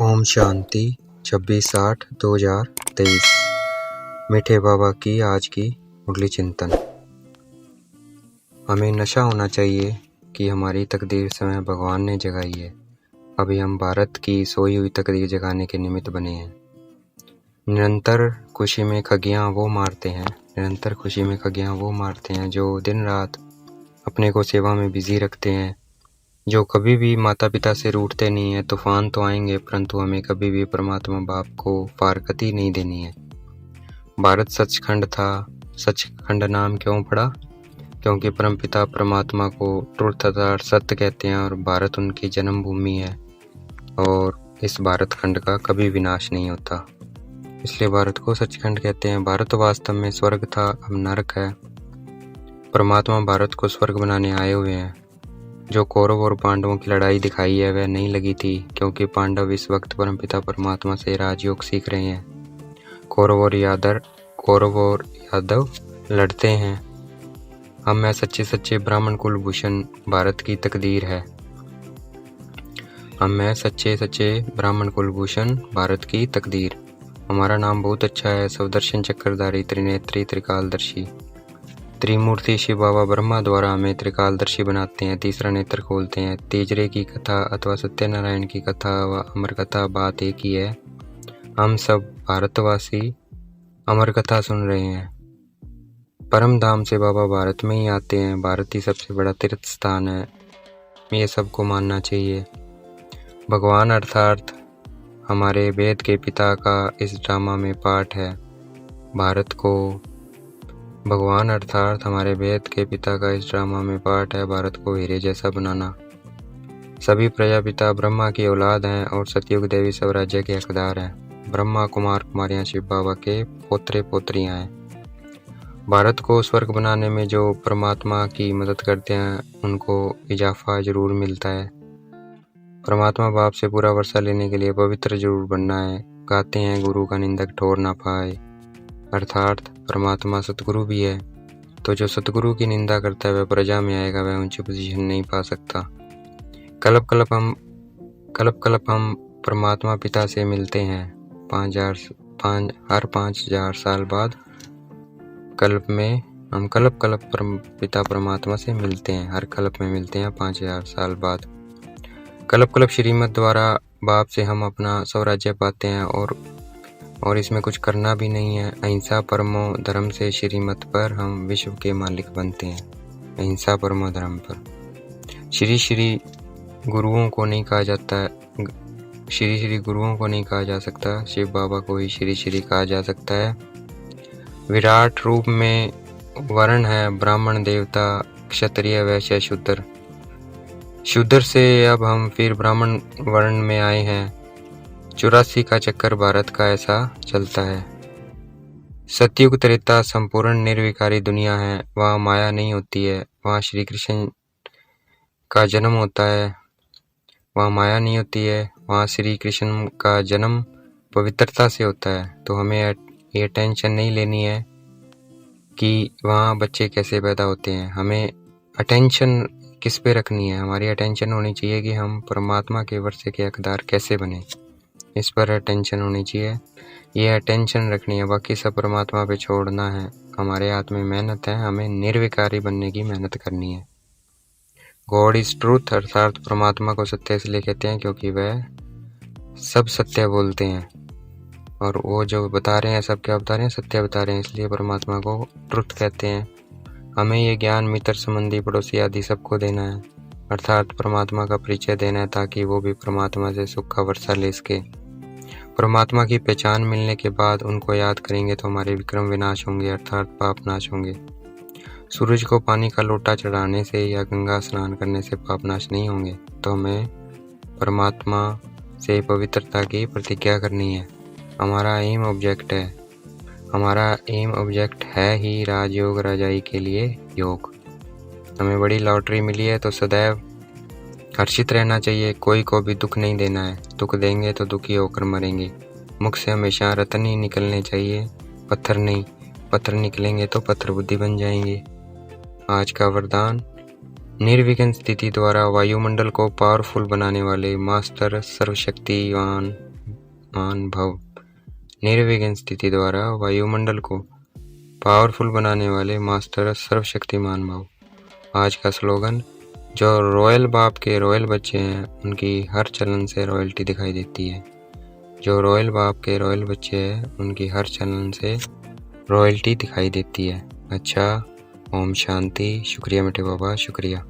ओम शांति 26/8/2023। मीठे बाबा की आज की मुरली चिंतन। हमें नशा होना चाहिए कि हमारी तकदीर स्वयं भगवान ने जगाई है। अभी हम भारत की सोई हुई तकदीर जगाने के निमित्त बने हैं। निरंतर खुशी में खगियां वो मारते हैं जो दिन रात अपने को सेवा में बिजी रखते हैं, जो कभी भी माता पिता से रूठते नहीं है। तूफान तो आएंगे परंतु हमें कभी भी परमात्मा बाप को फारकती नहीं देनी है। भारत सचखंड था। सचखंड नाम क्यों पड़ा? क्योंकि परमपिता परमात्मा को ट्रुथ अर्थात सत्य कहते हैं और भारत उनकी जन्मभूमि है और इस भारत खंड का कभी विनाश नहीं होता, इसलिए भारत को सचखंड कहते हैं। भारत वास्तव में स्वर्ग था, अब नरक है। परमात्मा भारत को स्वर्ग बनाने आए हुए हैं। जो कौरव और पांडवों की लड़ाई दिखाई है वह नहीं लगी थी, क्योंकि पांडव इस वक्त परमपिता परमात्मा से राजयोग सीख रहे हैं। कौरव और यादव लड़ते हैं। हम मैं सच्चे ब्राह्मण कुलभूषण भारत की तकदीर है। हम मैं सच्चे ब्राह्मण कुलभूषण भारत की तकदीर। हमारा नाम बहुत अच्छा है। स्वदर्शन चक्रधारी, त्रिनेत्री, त्रिकालदर्शी, त्रिमूर्ति शिव बाबा ब्रह्मा द्वारा हमें त्रिकालदर्शी बनाते हैं, तीसरा नेत्र खोलते हैं। तीजरे की कथा अथवा सत्यनारायण की कथा व अमर कथा बात एक ही है। हम सब भारतवासी अमर कथा सुन रहे हैं। परम धाम से बाबा भारत में ही आते हैं। भारत ही सबसे बड़ा तीर्थ स्थान है, ये सबको मानना चाहिए। भगवान अर्थात हमारे वेद के पिता का इस ड्रामा में पाठ है। भारत को भगवान अर्थात हमारे वेद के पिता का इस ड्रामा में पार्ट है भारत को हीरे जैसा बनाना। सभी प्रजापिता ब्रह्मा की औलाद हैं और सतयुग देवी स्वराज्य के हकदार हैं। ब्रह्मा कुमार कुमारियां शिव बाबा के पोत्रे पोत्रियां हैं। भारत को स्वर्ग बनाने में जो परमात्मा की मदद करते हैं उनको इजाफा जरूर मिलता है। परमात्मा बाप से पूरा वर्षा लेने के लिए पवित्र जरूर बनना है। गाते हैं गुरु का निंदक ठोर ना पाए, अर्थात परमात्मा सतगुरु भी है, तो जो सतगुरु की निंदा करता है वह प्रजा में आएगा, वह ऊंची पोजीशन नहीं पा सकता। कलप कलप हम परमात्मा पिता से मिलते हैं। 5,000 साल बाद कल्प में हम कलप पिता परमात्मा से मिलते हैं। हर कल्प में मिलते हैं 5,000 साल बाद। कलप श्रीमत द्वारा बाप से हम अपना स्वराज्य पाते हैं और इसमें कुछ करना भी नहीं है। अहिंसा परमो धर्म से श्रीमत पर हम विश्व के मालिक बनते हैं। अहिंसा परमो धर्म पर श्री गुरुओं को नहीं कहा जाता है। श्री गुरुओं को नहीं कहा जा सकता, शिव बाबा को ही श्री कहा जा सकता है। विराट रूप में वर्ण है ब्राह्मण, देवता, क्षत्रिय, वैश्य, शूद्र से अब हम फिर ब्राह्मण वर्ण में आए हैं। 84 का चक्कर भारत का ऐसा चलता है। सतयुग त्रेता संपूर्ण निर्विकारी दुनिया है। वहाँ माया नहीं होती है, वहाँ श्री कृष्ण का जन्म होता है। वहाँ माया नहीं होती है, वहाँ श्री कृष्ण का जन्म पवित्रता से होता है। तो हमें ये टेंशन नहीं लेनी है कि वहाँ बच्चे कैसे पैदा होते हैं। हमें अटेंशन किस पे रखनी है? हमारी अटेंशन होनी चाहिए कि हम परमात्मा के वर्षे के हकदार कैसे बने, इस पर अटेंशन होनी चाहिए। ये अटेंशन रखनी है, बाकी सब परमात्मा पे छोड़ना है। हमारे हाथ में मेहनत है, हमें निर्विकारी बनने की मेहनत करनी है। गॉड इज ट्रूथ अर्थात परमात्मा को सत्य इसलिए कहते हैं क्योंकि वह सब सत्य बोलते हैं और वो जो बता रहे हैं सब क्या बता रहे हैं? सत्य बता रहे हैं, इसलिए परमात्मा को ट्रुथ कहते हैं। हमें ये ज्ञान मित्र संबंधी पड़ोसी आदि सबको देना है, अर्थात परमात्मा का परिचय देना है ताकि वो भी परमात्मा से सुख का वर्षा ले सके। परमात्मा की पहचान मिलने के बाद उनको याद करेंगे तो हमारे विक्रम विनाश होंगे, अर्थात पाप नाश होंगे। सूरज को पानी का लोटा चढ़ाने से या गंगा स्नान करने से पाप नाश नहीं होंगे। तो हमें परमात्मा से पवित्रता की प्रतिज्ञा करनी है। हमारा एम ऑब्जेक्ट है ही राजयोग राजाई के लिए योग। हमें बड़ी लॉटरी मिली है तो सदैव हर्षित रहना चाहिए। कोई को भी दुख नहीं देना है, दुख देंगे तो दुखी होकर मरेंगे। मुख से हमेशा रतन ही निकलने चाहिए, पत्थर नहीं। पत्थर निकलेंगे तो पत्थर बुद्धि बन जाएंगे। आज का वरदान, निर्विघ्न स्थिति द्वारा वायुमंडल को पावरफुल बनाने वाले मास्टर सर्वशक्तिवान मान भव। निर्विघ्न स्थिति द्वारा वायुमंडल को पावरफुल बनाने वाले मास्टर सर्वशक्तिमान भव। आज का स्लोगन, जो रॉयल बाप के रॉयल बच्चे हैं उनकी हर चलन से रॉयल्टी दिखाई देती है। जो रॉयल बाप के रॉयल बच्चे हैं उनकी हर चलन से रॉयल्टी दिखाई देती है। अच्छा, ओम शांति। शुक्रिया मीठे बाबा, शुक्रिया।